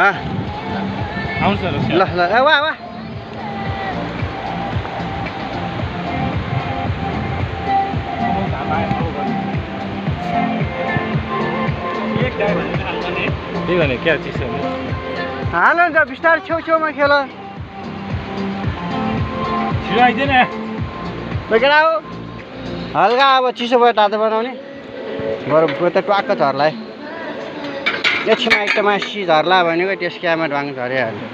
आउँछ ल ल ए वा वा त्यही भने क्या चिसो हाल नि त बिस्तारै छेउछेउमा खेल छिटो आइदिएन केटा हो हल्का अब चिसो भयो तातो बनाउने बरु त ट्वाक्क झर्ला है एकछिनमा एकदमै झर्ला भनेको त्यस क्यामेरा भाङ झरिहाल्यो